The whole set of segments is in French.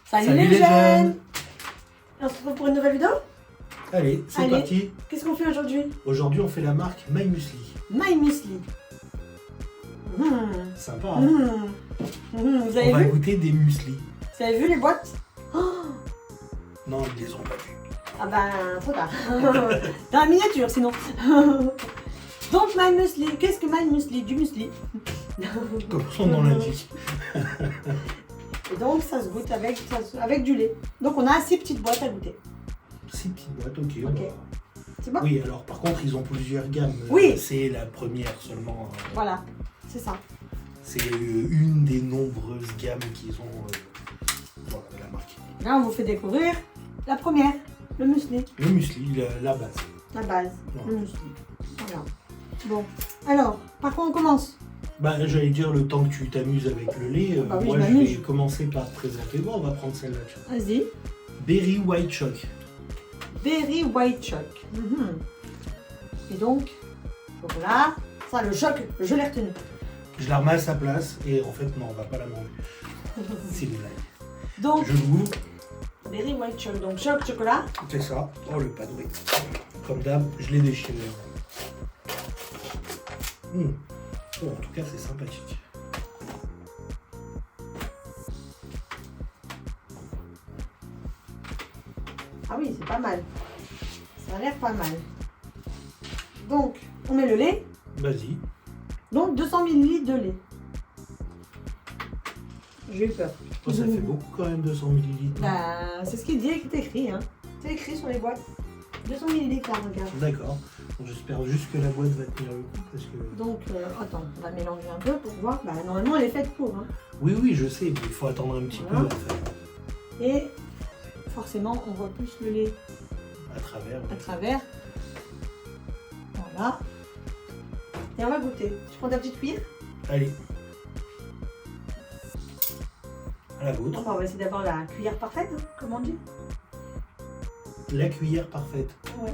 Salut les jeunes. On se retrouve pour une nouvelle vidéo. Allez, c'est parti. Qu'est-ce qu'on fait aujourd'hui? Aujourd'hui, on fait la marque My Muesli. My Muesli. Sympa, hein. Vous avez On va vu? goûter des muesli. Vous avez vu les boîtes? Oh, Non, ils les ont pas vus. ah ben, trop tard. Dans la miniature, sinon. Donc, My Muesli. Qu'est-ce que My Muesli? Du muesli. Comme son nom l'indique. Et donc, ça se goûte avec du lait. Donc, on a 6 petites boîtes à goûter. 6 petites boîtes, ok. Ok. Bah. C'est bon? Oui, alors par contre, ils ont plusieurs gammes. Oui. C'est la première seulement. Voilà, c'est ça. C'est une des nombreuses gammes qu'ils ont voilà, de la marque. Là, on vous fait découvrir la première, le muesli. Le muesli, la base. La base, Ouais. le muesli. Voilà. Bon, alors, par quoi on commence? Bah, j'allais dire le temps que tu t'amuses avec le lait. Bah oui, moi, je je m'amuse. vais commencer par te présenter. Bon, on va prendre celle-là. tiens. Vas-y. Berry White Choc. Berry White Choc. Et donc, voilà. Ça, le choc, je l'ai retenu. Je la remets à sa place et en fait, non, on va pas la manger. C'est une blague. Donc, Je l'ouvre. Berry White Choc. Donc, choc, chocolat. C'est ça. Oh, le padoué. Comme d'hab, je l'ai déchiré. Oh, en tout cas, c'est sympathique. Ah oui, c'est pas mal. Ça a l'air pas mal. Donc, on met le lait. Vas-y. Donc, 200 ml de lait. J'ai eu peur. Oh, ça fait beaucoup quand même, 200 ml. Bah, c'est ce qui dit, c'est écrit. Hein. C'est écrit sur les boîtes. 200 ml, là, regarde. D'accord. Bon, j'espère juste que la boîte va tenir le coup parce que... Donc, attends, on va mélanger un peu pour voir. Bah, normalement, elle est faite pour. Hein. Oui, oui, je sais, mais il faut attendre un petit Voilà. peu en fait. Et forcément, on voit plus le lait À travers. à travers. Voilà. Et on va goûter. Tu prends ta petite cuillère? Allez. À la vôtre. On va essayer d'avoir la cuillère parfaite, hein, comme on dit. La cuillère parfaite. Ouais.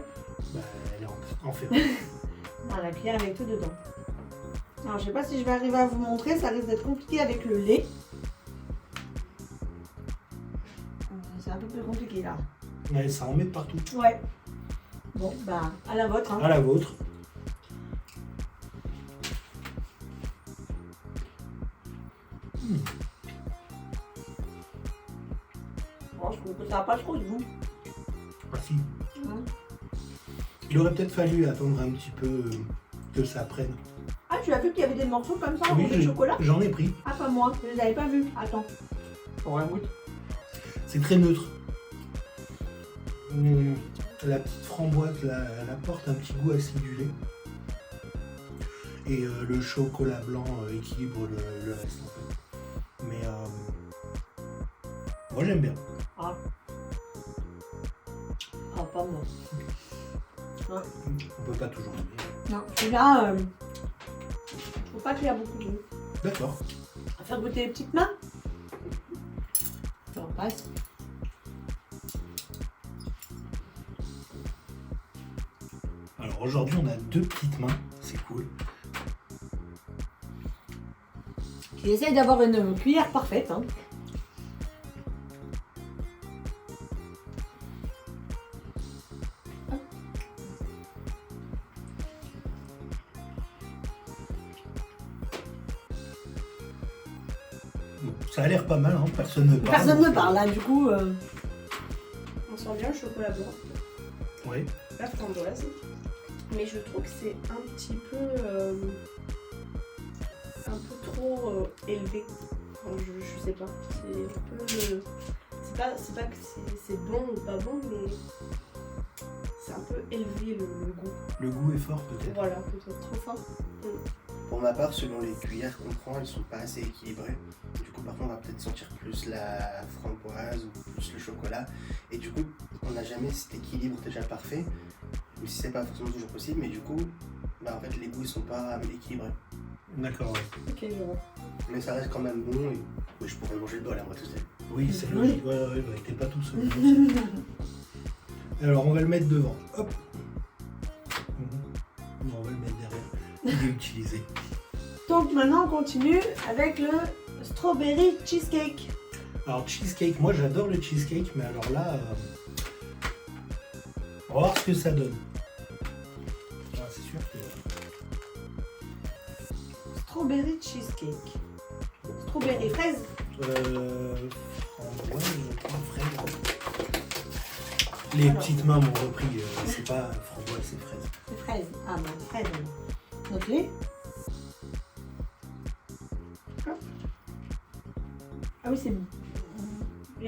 Bah, elle est en fer. Ah, la cuillère avec tout dedans. Alors, je sais pas si je vais arriver à vous montrer. Ça risque d'être compliqué avec le lait. C'est un peu plus compliqué là. Ouais, ça en met partout. Ouais. Bon, bah, à la vôtre. Hein. À la vôtre. Bon, je trouve que ça n'a pas trop de goût. Ah si. Hein. Il aurait peut-être fallu attendre un petit peu que ça prenne. Ah, tu as vu qu'il y avait des morceaux comme ça, Oui, de chocolat? j'en ai pris. Ah, pas moi, je les avais pas vus. Attends. On va goûter. C'est très neutre. La petite framboise, elle apporte un petit goût acidulé. Et le chocolat blanc équilibre le reste en fait. Mais moi j'aime bien. Ah. Ah, pas moi. Hein. On peut pas toujours aimer. Non, celui-là, je trouve pas qu'il y a beaucoup de goût. D'accord. On va faire goûter les petites mains. On passe. Alors aujourd'hui on a 2 petites mains, c'est cool. Qui essaye d'avoir une cuillère parfaite. Hein. Bon, ça a l'air pas mal, hein. Personne ne parle. Personne ne parle là, du coup. On sent bien le chocolat blanc, Oui. la framboise, mais je trouve que c'est un petit peu trop élevé. Enfin, je sais pas, c'est un peu. C'est pas que c'est bon ou pas bon, mais c'est un peu élevé le goût. Le goût est fort peut-être. Voilà, peut-être. Trop fort. Pour ma part, selon les cuillères qu'on prend, elles sont pas assez équilibrées. Du coup, par contre, on va peut-être sentir plus la framboise ou plus le chocolat. Et du coup, on n'a jamais cet équilibre déjà parfait. Même si c'est pas forcément toujours possible, mais du coup, bah, en fait, les goûts ils sont pas équilibrés. D'accord, ouais. Ok, je vois. Mais ça reste quand même bon et oui, je pourrais manger le bol à moi tout seul. Oui, c'est Oui. logique. Ouais, ouais, bah, t'es pas tout seul. Alors on va le mettre devant. Hop. On va le mettre derrière. Il est utilisé. Donc maintenant on continue avec le strawberry cheesecake. Alors, cheesecake, moi j'adore le cheesecake, mais alors là, on va voir ce que ça donne. Ah, c'est sûr que. Strawberry cheesecake. Strawberry fraise. Framboise, je crois, fraise. Les Alors. petites mains m'ont repris, c'est pas framboise, c'est fraise. C'est fraise. Ah bon, fraise. Note-les. Hop. Ah oui, c'est. Il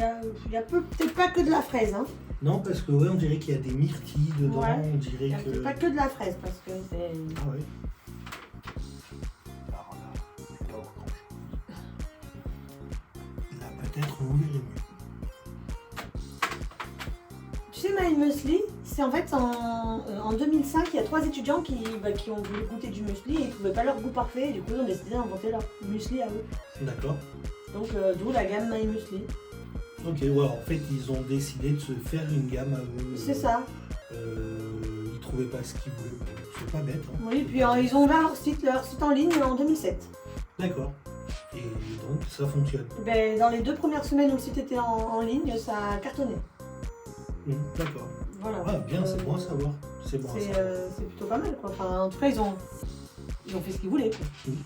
y a peut-être pas que de la fraise, hein. Non, parce que ouais, on dirait qu'il y a des myrtilles dedans, Ouais. on Il dirait y a que. peut-être pas que de la fraise parce que c'est. Ah ouais. Alors là, c'est pas orange. Là, peut-être vous verrez mieux. Tu sais, My Muesli, c'est en fait en 2005, il y a 3 étudiants qui ont voulu goûter du muesli et ils ne trouvaient pas leur goût parfait. Et du coup, ils ont décidé d'inventer leur muesli à eux. D'accord. Donc, d'où la gamme My Muesli. Ok, ouais, en fait, ils ont décidé de se faire une gamme à eux. C'est ça. Ils trouvaient pas ce qu'ils voulaient. C'est pas bête, hein. Oui, puis ils ont ouvert leur site en ligne en 2007. D'accord. Et donc, ça fonctionne. Ben, dans les 2 premières semaines où le site était en ligne, ça a cartonné. D'accord. Voilà. Ah, bien, c'est bon à savoir. C'est bon à savoir. C'est plutôt pas mal, quoi. Enfin, en tout cas, ils ont fait ce qu'ils voulaient, quoi. Oui.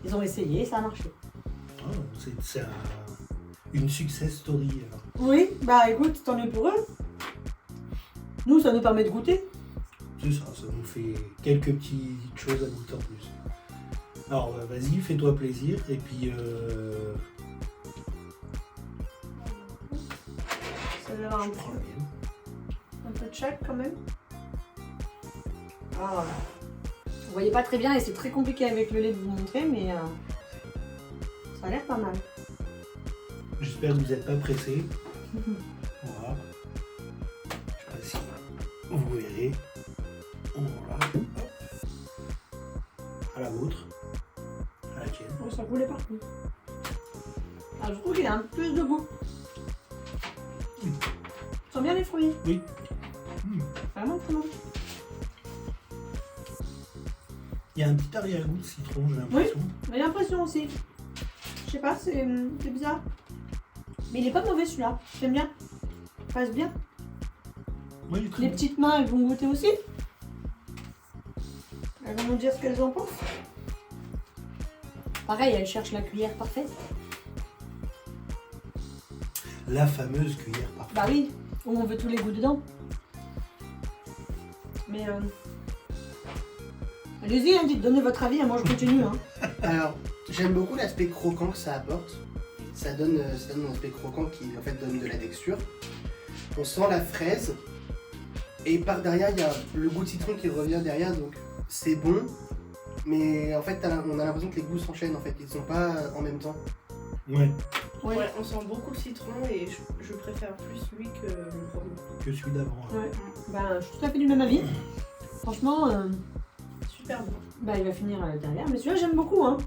Ils ont essayé et ça a marché. Ah, c'est une success story, alors. Oui, bah écoute, tant mieux pour eux. Nous, ça nous permet de goûter. C'est ça, ça nous fait quelques petites choses à goûter en plus. Alors, vas-y, fais-toi plaisir, et puis... Ça va avoir je prends la mienne. un peu de chaque quand même. Ah, voilà. Vous voyez pas très bien et c'est très compliqué avec le lait de vous montrer, mais ça a l'air pas mal. J'espère que vous n'êtes pas pressés. Voilà. Je sais pas si vous verrez. Voilà. Hop. À la vôtre. À la tienne. Oh, ça coulait partout. Ah, je trouve qu'il a un peu plus de goût. Oui. Tu sens bien les fruits. Oui. Mmh. Vraiment très bon. Il y a un petit arrière-goût de citron, j'ai l'impression. J'ai l'impression aussi. Je sais pas, c'est bizarre. Mais il est pas mauvais celui-là. J'aime bien. Il passe bien. Oui, il est très Les bon. petites mains, elles vont goûter aussi. Elles vont nous dire ce qu'elles en pensent. Pareil, elles cherchent la cuillère parfaite. La fameuse cuillère parfaite. Bah oui, où on veut tous les goûts dedans. Mais allez-y, hein, dites, donnez votre avis, hein, moi je continue. Hein. Alors, j'aime beaucoup l'aspect croquant que ça apporte. Ça donne un aspect croquant qui en fait donne de la texture. On sent la fraise. Et par derrière, il y a le goût de citron qui revient derrière, donc c'est bon. Mais en fait, on a l'impression que les goûts s'enchaînent en fait, ils sont pas en même temps. Ouais, Ouais. Ouais, on sent beaucoup le citron et je préfère plus lui que le premier. que celui d'avant. hein. Ouais. Bah, je suis tout à fait du même avis. Franchement, Super bon. bah, il va finir derrière. Mais celui-là, j'aime beaucoup. Hein.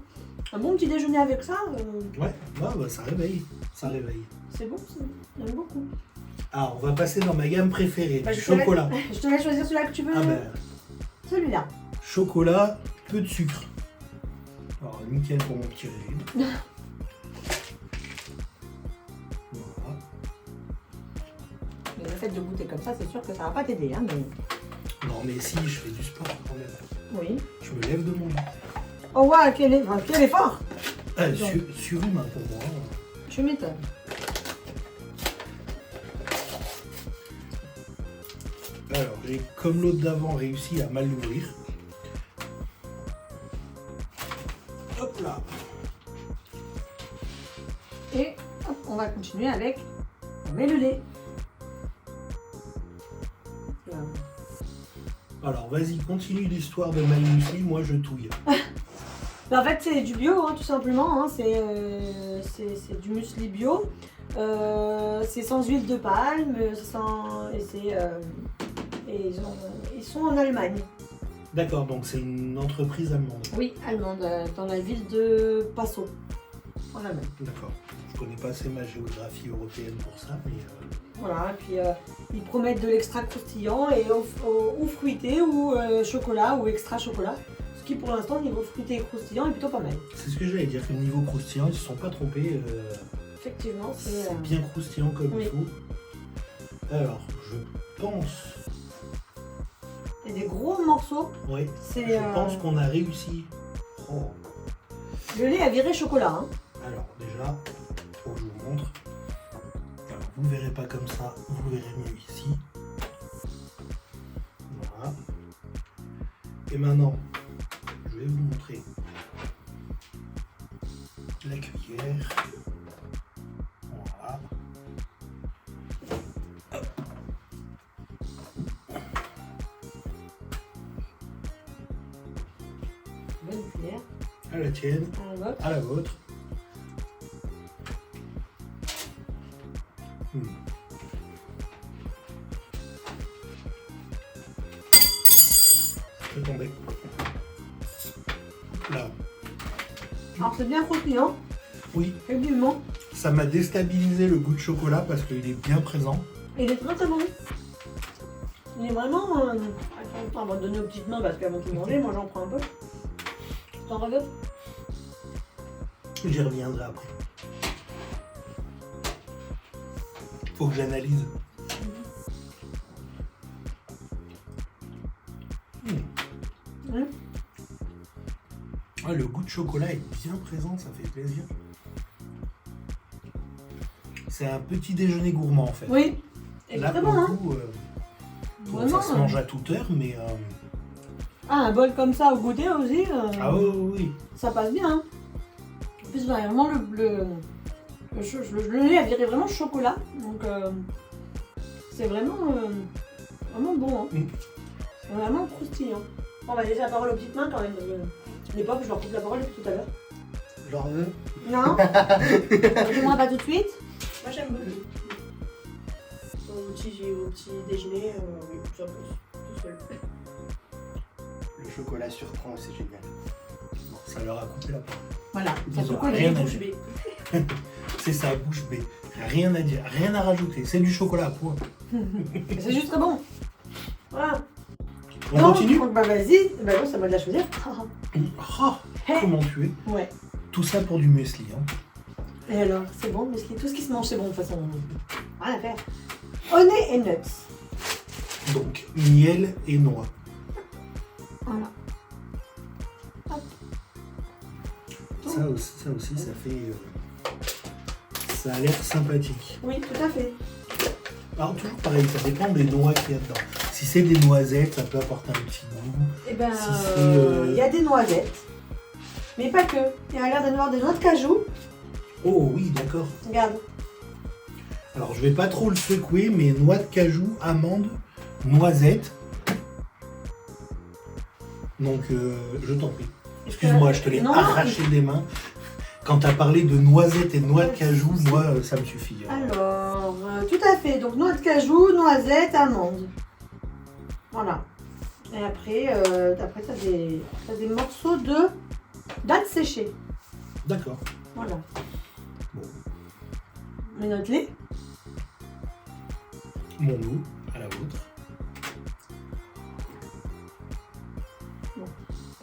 Un bon petit déjeuner avec ça, Ouais, bah, ça réveille. Ça réveille. c'est bon, j'aime beaucoup. Alors, on va passer dans ma gamme préférée, Bah, du je te laisse- chocolat. Je te laisse choisir celui-là que tu veux. Ah ben, Celui-là. chocolat, peu de sucre. Alors, nickel pour mon petit régime. Voilà. Mais le fait de goûter comme ça, c'est sûr que ça va pas t'aider. Hein, mais... Non, mais si, je fais du sport quand même. Oui. Je me lève de mon lit. Oh, waouh, quel effort. Surhumain pour moi. Je m'étonne. Alors, j'ai, comme l'autre d'avant, réussi à mal l'ouvrir. Hop là. Et hop, on va continuer avec. On met le lait. Voilà. Alors, vas-y, continue l'histoire de My Muesli, moi je touille. Bah, en fait, c'est du bio, hein, tout simplement. Hein. C'est du muesli bio. C'est sans huile de palme. Et ils sont en Allemagne. D'accord, donc c'est une entreprise allemande. Oui, allemande, dans la ville de Passau, en Allemagne. D'accord. Je connais pas assez ma géographie européenne pour ça, mais... Voilà, et puis ils promettent de l'extra croustillant et ou fruité ou chocolat ou extra chocolat. Ce qui pour l'instant, niveau fruité et croustillant, est plutôt pas mal. C'est ce que j'allais dire, que niveau croustillant, ils se sont pas trompés. Effectivement, c'est. C'est bien croustillant comme Oui. il faut. Alors, je pense, Et des gros morceaux. oui, C'est. je pense qu'on a réussi. Oh. Le lait a viré chocolat. Hein. Alors déjà, faut que je vous montre. Alors, vous ne verrez pas comme ça, vous verrez mieux ici. Voilà. Et maintenant, je vais vous montrer la cuillère. Voilà. Bonne cuillère. À la tienne, À la vôtre. à la vôtre. Je vais tomber. Là. Alors c'est bien croustillant. Oui, Effectivement. ça m'a déstabilisé le goût de chocolat parce qu'il est bien présent. Il est très très bon. Il est vraiment. Attends, on va donner aux petites mains parce qu'elles vont tout manger. Moi j'en prends un peu. T'en veux? J'y reviendrai après. Faut que j'analyse. Mmh. Ah, le goût de chocolat est bien présent, ça fait plaisir. C'est un petit déjeuner gourmand en fait. Oui. Et Là très pour bon, le hein. coup, bon, Vraiment. ça se mange à toute heure, mais Ah, un bol comme ça au goûter aussi. ah oui. Ça passe bien. Hein. En plus, vraiment, le lait a viré vraiment chocolat. Donc, c'est vraiment, vraiment bon. Hein. Mm. C'est vraiment croustillant. On va laisser la parole aux petites mains quand même. Parce que les pauvres, je leur coupe la parole depuis tout à l'heure. J'en veux. Non. Dis-moi pas tout de suite. Moi j'aime beaucoup. Au petit déjeuner, oui, ça passe tout seul. Le chocolat surprend, c'est génial. Bon, ça leur a coupé la parole. Voilà. Ils Ça ont peut coller. rien à Bouche dire. bée. C'est ça, bouche bée. Rien à dire, rien à rajouter. C'est du chocolat, point. C'est juste très bon. Voilà. On Donc, continue. Bah vas-y. Bah non, c'est à moi de la choisir. Oh, comment tu es? Ouais. Tout ça pour du muesli. Hein. Et alors, c'est bon, mais tout ce qui se mange, c'est bon de toute façon. Rien à faire. Honey et nuts. Donc, miel et noix. Voilà. Ça aussi, ça fait. Ça a l'air sympathique. Oui, tout à fait. Alors, toujours pareil, ça dépend des noix qu'il y a dedans. Si c'est des noisettes, ça peut apporter un petit goût. Eh ben, Si c'est, il y a des noisettes. Mais pas que. Il y a l'air d'avoir des noix de cajou. Oh oui, d'accord. Regarde. Alors, je vais pas trop le secouer, mais noix de cajou, amandes, noisettes. Donc, je t'en prie. Excuse-moi, je te l'ai Non, arraché des mains. Quand tu as parlé de noisettes et de noix de cajou, moi, ça me suffit. Alors, tout à fait. Donc, noix de cajou, noisettes, amandes. Voilà. Et après, t'as des morceaux de dattes séchées. D'accord. Voilà. Bon. Mais note-les. Mon goût à la vôtre.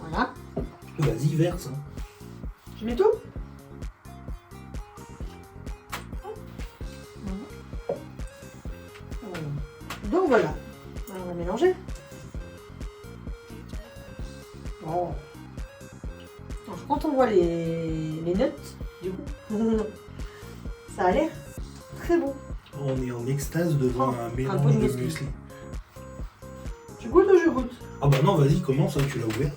Voilà. Vas-y, verse. Hein. Je mets tout. Donc voilà. Alors, on va mélanger. Oh. Alors, quand on voit les notes, du coup, ça a l'air très bon. On est en extase devant un peu mélange de de muesli. muesli. Tu goûtes ou je goûte? Ah bah non, vas-y, commence, hein, tu l'as ouvert.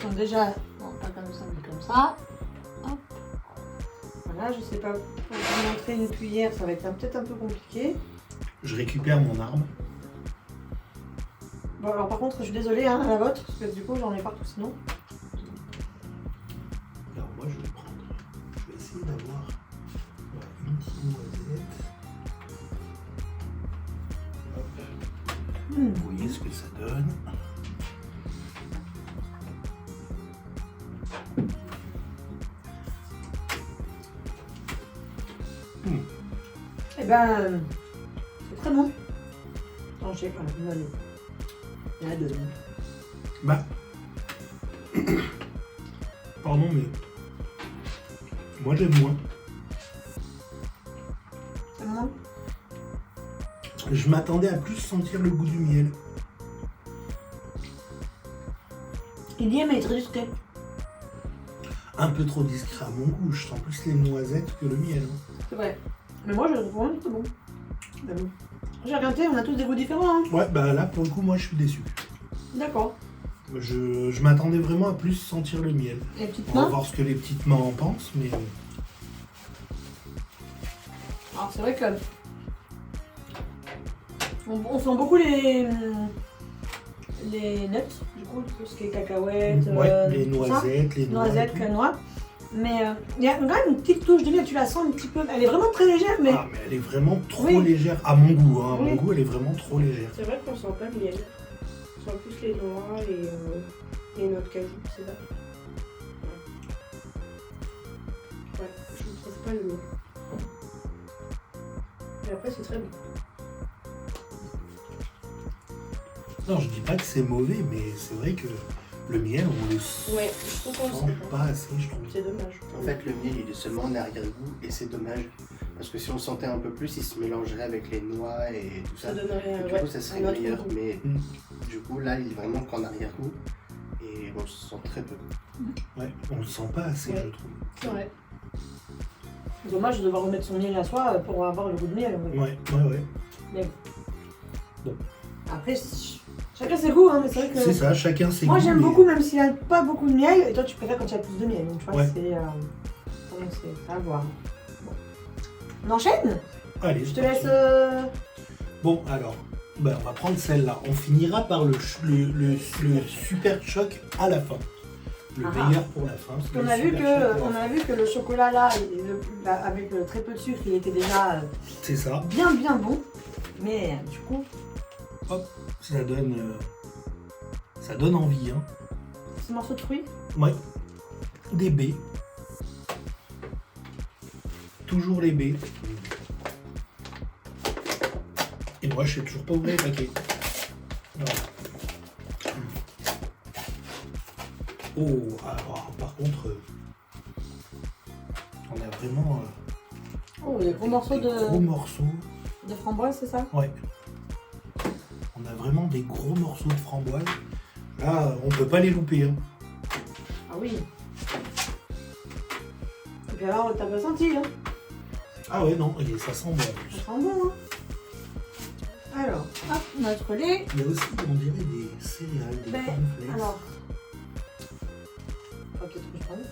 Donc déjà, non, pas comme ça, mais comme ça. Hop. Voilà, je sais pas, pour vous montrer une cuillère, ça va être peut-être un peu compliqué. Je récupère mon arme. Bon, alors par contre, je suis désolée, hein, à la vôtre, parce que du coup, j'en ai partout sinon. Alors moi, je vais prendre. Je vais essayer d'avoir une petite noisette. Hop. Vous voyez ce que ça donne. Eh ben, c'est très bon. Attends, je sais pas, il y en a deux. Bah. Pardon, mais. Moi, j'aime moins. Je m'attendais à plus sentir le goût du miel. Il dit, mais il est très discret. Un peu trop discret à mon goût. Je sens plus les noisettes que le miel. C'est vrai. Mais moi, je le trouve vraiment très bon. Mais bon. J'ai regardé, on a tous des goûts différents. Hein. Ouais, bah là, pour le coup, moi, je suis déçu. D'accord. Je m'attendais vraiment à plus sentir le miel. Les petites On va mains. voir ce que les petites mains en pensent, mais... Alors, c'est vrai que. On sent beaucoup les nuts, du coup, tout ce qui est cacahuètes. ouais, les tout ça. noisettes, les noix. Noisettes, et tout. quinoa. Mais il y a quand même une petite touche de miel, tu la sens un petit peu. Elle est vraiment très légère, mais. Ah, mais elle est vraiment trop Oui. légère à mon goût. Hein. À Oui. mon goût, elle est vraiment trop légère. C'est vrai qu'on sent pas le miel. On sent plus les noix, les noix de cajou, c'est ça. Ouais, je ne trouve pas le miel. Et après, c'est très bon. Non, je dis pas que c'est mauvais, mais c'est vrai que le miel, on le sent Ouais, je trouve qu'on le sent pas assez, je trouve. C'est dommage. En fait, le miel, il est seulement en arrière-goût et c'est dommage. Parce que si on le sentait un peu plus, il se mélangerait avec les noix et tout ça. Ça donnerait Et du ouais, coup, ça serait un autre meilleur. goût. Mais Mm. du coup, là, il est vraiment qu'en arrière-goût. Et on le sent très peu. Ouais, on le sent pas assez, Ouais. je trouve. C'est vrai. C'est dommage de devoir remettre son miel à soi pour avoir le goût de miel. En fait. Ouais. Mais bon. Bon. Après, chacun ses goûts, hein, mais c'est vrai que. C'est ça, chacun ses Moi goûts, j'aime mais- beaucoup, même s'il n'y a pas beaucoup de miel, et toi tu préfères quand il y a plus de miel. Donc tu vois, Ouais. c'est. Comment c'est à voir. Bon. On enchaîne. Allez, Je te c'est laisse. parti. Bon, alors, ben, on va prendre celle-là. On finira par le super choc à la fin. Le Ah. meilleur pour la fin. c'est On le a, vu super choc à la que, on fin. a vu que le chocolat là, avec très peu de sucre, il était déjà C'est ça. bien bon. Mais du coup, Ça donne envie, hein. ce morceau de fruits, Ouais. Des baies. Toujours les baies. Et moi, je sais toujours pas ouvrir les paquets. Voilà. Oh, alors, par contre, on a vraiment oh, des gros morceaux des gros morceaux. de framboise, c'est ça? Ouais. On a vraiment des gros morceaux de framboise. Là, on peut pas les louper. Hein. Ah oui. Et puis alors, t'as pas senti, hein? Ah ouais, non, et ça sent bon en plus. Ça sent bon, hein? Alors, hop, notre lait. Il y a aussi, on dirait, des céréales, des Ben, cornflakes. alors. Ok, tu peux prendre.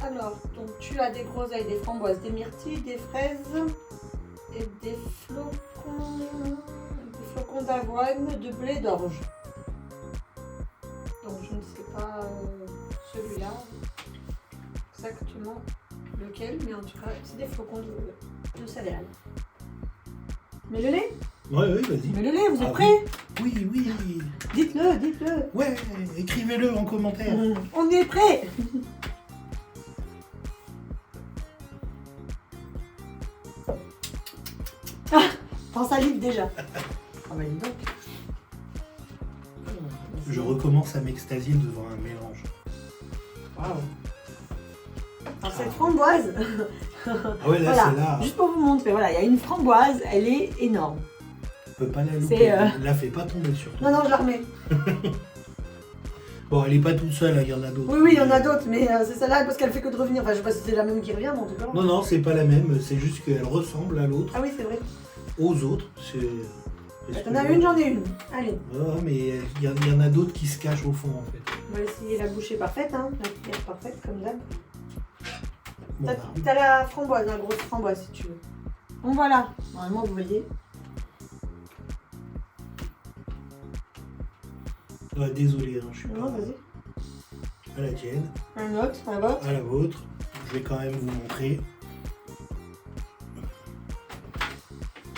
Alors, donc tu as des groseilles, des framboises, des myrtilles, des fraises et des flocons d'avoine, de blé d'orge. Donc je ne sais pas celui-là exactement lequel, mais en tout cas c'est des flocons de céréales. Mais le lait? Ouais, vas-y. Mais le lait, vous êtes Ah prêts? Oui. Dites-le. Ouais, écrivez-le en commentaire. On est prêts. Ah, t'en salive déjà. Ah bah dis donc. Je recommence à m'extasier devant un mélange. Waouh. Alors cette framboise, Ah ouais, là, voilà, c'est là. juste pour vous montrer, voilà, il y a une framboise, elle est énorme. On peut pas la C'est, louper. La fais pas tomber sur toi. Non, je la remets. Bon, elle est pas toute seule, hein, il y en a d'autres. Oui, il y en a d'autres, mais c'est celle-là parce qu'elle fait que de revenir. Enfin, je sais pas si c'est la même qui revient, mais en tout cas. Non, c'est pas la même, c'est juste qu'elle ressemble à l'autre, Ah oui, c'est vrai. aux autres. T'en as une, j'en ai une. Allez, Ouais, mais il y en a d'autres qui se cachent au fond en fait. on va essayer la bouchée parfaite, hein. La cuillère parfaite, comme d'hab. Bon, bah, T'as la framboise, la grosse framboise si tu veux. Bon voilà, normalement vous voyez. ouais, désolé, hein, je suis Non, pas vas-y. à la tienne, Un autre, un vôtre. à la vôtre. Je vais quand même vous montrer.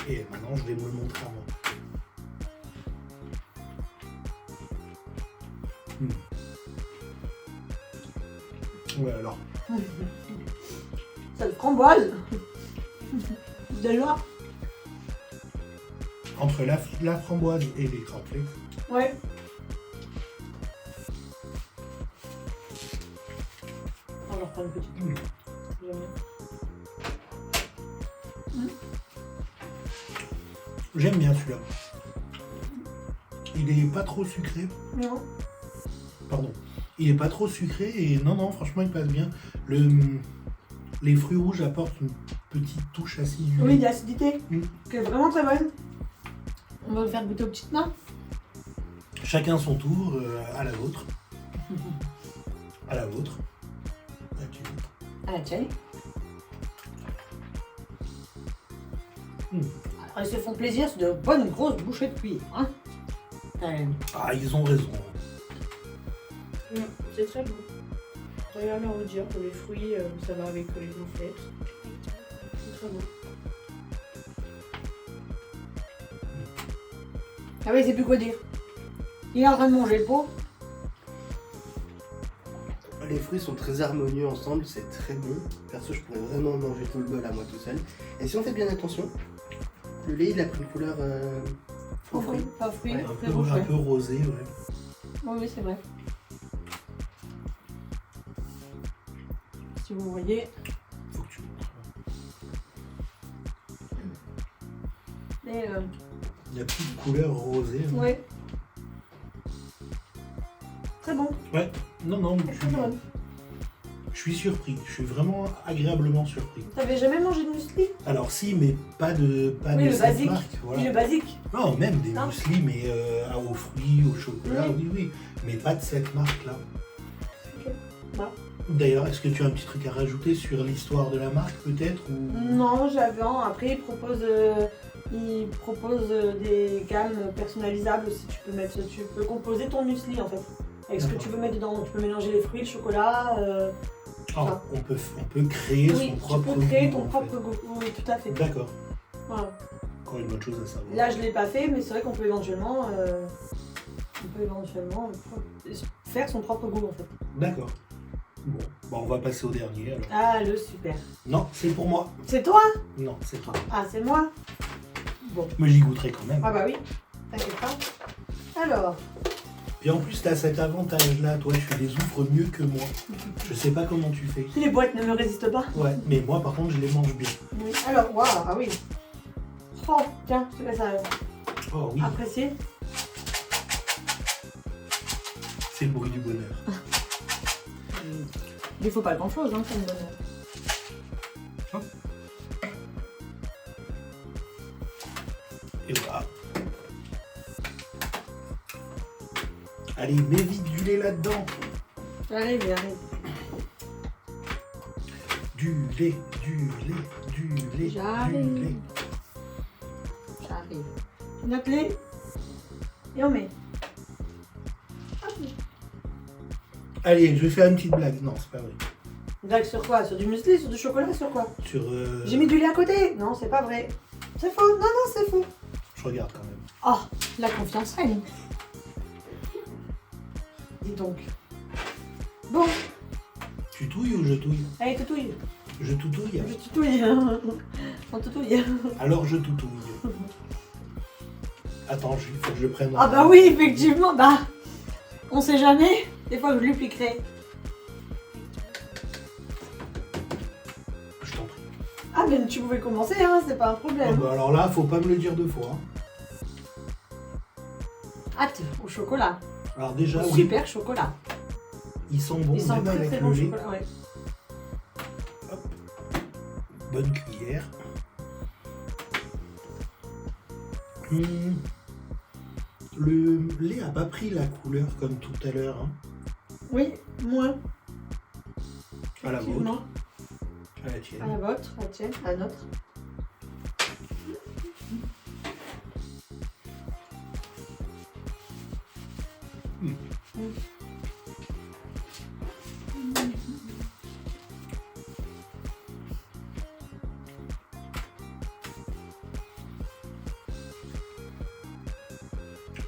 Et maintenant, je vais me le montrer à moi. Ouais, alors. C'est le framboise. Déjà. Entre la framboise et les cornflakes, Ouais. On va reprendre une petite. Jamais. J'aime bien celui-là. Il est pas trop sucré. Non. Pardon. Il est pas trop sucré et non, franchement, il passe bien. Les fruits rouges apportent une petite touche acidulée. Oui, d'acidité. Mm. Qui est vraiment très bonne. On va le faire goûter aux petites mains. Chacun son tour, à la vôtre. À la vôtre. Ok. À la tienne. Alors, ils se font plaisir, c'est de bonnes grosses bouchées de cuillère. Hein. Ah, ils ont raison. C'est très bon. Rien à redire, les fruits, ça va avec les gonflettes. C'est très bon. Ah oui, c'est plus quoi dire. Il est en train de manger le pot. Les fruits sont très harmonieux ensemble, c'est très bon. Perso, je pourrais vraiment manger tout le bol à moi tout seul. Et si on fait bien attention, le lait il a pris une couleur Aux fruits. Pas aux fruits, Ouais, très rouge. Un peu rosé, ouais. Oui, c'est vrai. Si vous voyez. Faut que tu montres. Et La petite couleur rosée. Hein. ouais. Très bon. Ouais. Non, Très bonne. je suis surpris. Je suis vraiment agréablement surpris. T'avais jamais mangé de muesli? Alors si, mais pas de Oui, le cette basique. marque. Oui, Voilà. le basique. Non, même des Non. muesli, mais aux fruits, au chocolat, Oui. oui. Mais pas de cette marque-là. Ok. Bah. D'ailleurs, est-ce que tu as un petit truc à rajouter sur l'histoire de la marque, peut-être ou... Non, j'avais. Après, ils proposent des gammes personnalisables aussi. Tu peux composer ton muesli en fait. Avec ce que D'accord. tu veux mettre dedans. Tu peux mélanger les fruits, le chocolat. Ah, on peut créer Oui, son propre tu peux créer goût, ton en propre fait. goût. Oui, tout à fait. D'accord. Voilà. Encore une bonne chose à savoir. Là, je l'ai pas fait, mais c'est vrai qu'on peut éventuellement faire son propre goût en fait. D'accord. Bon, bah, on va passer au dernier alors. Ah, le super. Non, c'est pour moi. C'est toi? Non, c'est toi. Ah, c'est moi? Bon. Mais j'y goûterai quand même. Ah bah oui, t'inquiète pas. Alors, Et en plus, t'as cet avantage-là, toi, tu les ouvres mieux que moi. Je sais pas comment tu fais. les boîtes ne me résistent pas. Ouais, mais moi, par contre, je les mange bien. Oui. Alors, waouh, ah oui. Oh, tiens, je te laisse Oh oui, apprécier. c'est le bruit du bonheur. Il faut pas grand chose, hein, c'est une bonne. Et voilà. Allez, mets vite du lait là-dedans. J'arrive, j'arrive. Du lait, du lait, du lait, J'arrive. du lait. J'arrive. Notre lait. Et on met. Allez, je vais faire une petite blague. Non, c'est pas vrai. Blague sur quoi? Sur du muesli, sur du chocolat, sur quoi? Sur... J'ai mis du lait à côté. Non, c'est pas vrai. C'est faux. Non, non, c'est faux. Je regarde quand même. Oh, la confiance règne. Dis donc. Bon, Tu touilles ou je touille? allez, toutouille. Je toutouille. Je toutouille. On toutouille. Alors je toutouille. Attends, il faut que je le prenne. Ah bah oui, effectivement, bah. On sait jamais. Des fois, je lui piquerai. Je t'en prie. Ah, mais tu pouvais commencer, hein, c'est pas un Ah problème. bah alors là, faut pas me le dire deux fois. Hein. Hâte au chocolat. Alors déjà, Au oui, super chocolat. ils sont bons, Ils sont même très avec très le bons lait. chocolat, ouais. Bonne cuillère. Hum, Le lait a pas pris la couleur comme tout à l'heure. Hein. Oui, moins. À la Effectivement. vôtre, à la tienne. À la vôtre, à la tienne, à la nôtre.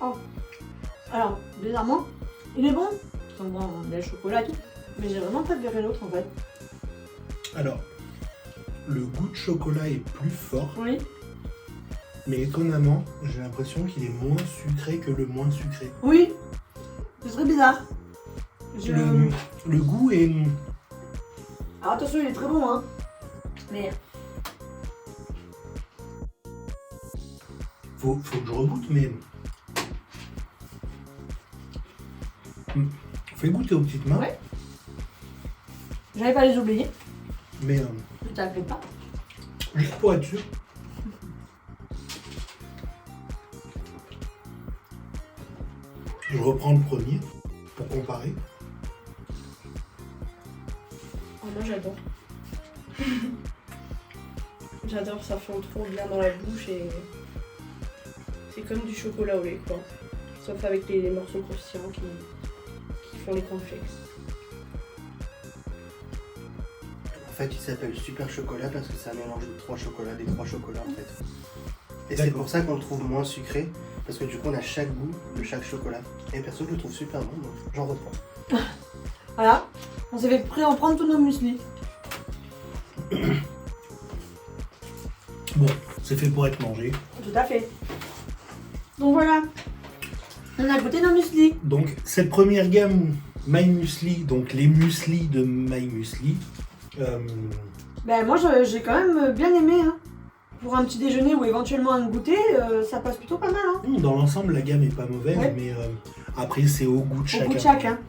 Oh. Alors, bizarrement, il est bon. Enfin, bon, il y a le chocolat et tout. Mais j'ai vraiment préféré l'autre en fait. Alors, le goût de chocolat est plus fort, Oui. mais étonnamment, j'ai l'impression qu'il est moins sucré que le moins sucré. Oui. Ce serait bizarre. Je... Le goût est... Alors attention, il est très bon, hein. Mais Faut que je regoute, mais... Fais goûter aux petites mains. Ouais. J'allais pas les oublier. Mais Ne t'inquiète pas. juste pour être sûr. Je reprends le premier pour comparer. Oh, moi j'adore. J'adore, ça fond trop bien dans la bouche et c'est comme du chocolat au lait quoi. Sauf avec les morceaux croustillants qui font les cornflakes. En fait, il s'appelle super chocolat parce que c'est un mélange de 3 chocolats, des 3 chocolats en fait. Et c'est D'accord. pour ça qu'on le trouve moins sucré, parce que du coup on a chaque goût de chaque chocolat. Et perso, je le trouve super bon, donc j'en reprends. Voilà. On s'est fait en prendre tous nos mueslis. Bon, c'est fait pour être mangé. Tout à fait. Donc voilà. On a goûté nos mueslis. Donc cette première gamme My Muesli, donc les mueslis de My Muesli, Ben moi j'ai quand même bien aimé. Hein. Pour un petit déjeuner ou éventuellement un goûter, ça passe plutôt pas mal. Hein. dans l'ensemble la gamme est pas mauvaise, Ouais. mais après c'est au goût de Au chacun. goût de chacun.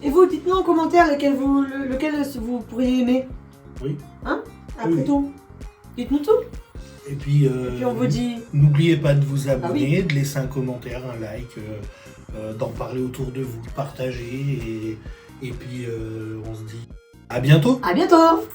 Et vous, dites-nous en commentaire lequel vous pourriez aimer. Oui. Hein Après Oui. tout. Dites-nous tout. Et puis, Et puis on vous dit n'oubliez pas de vous abonner, oui. de laisser un commentaire, un like, d'en parler autour de vous, de partager. Et puis on se dit à bientôt. à bientôt.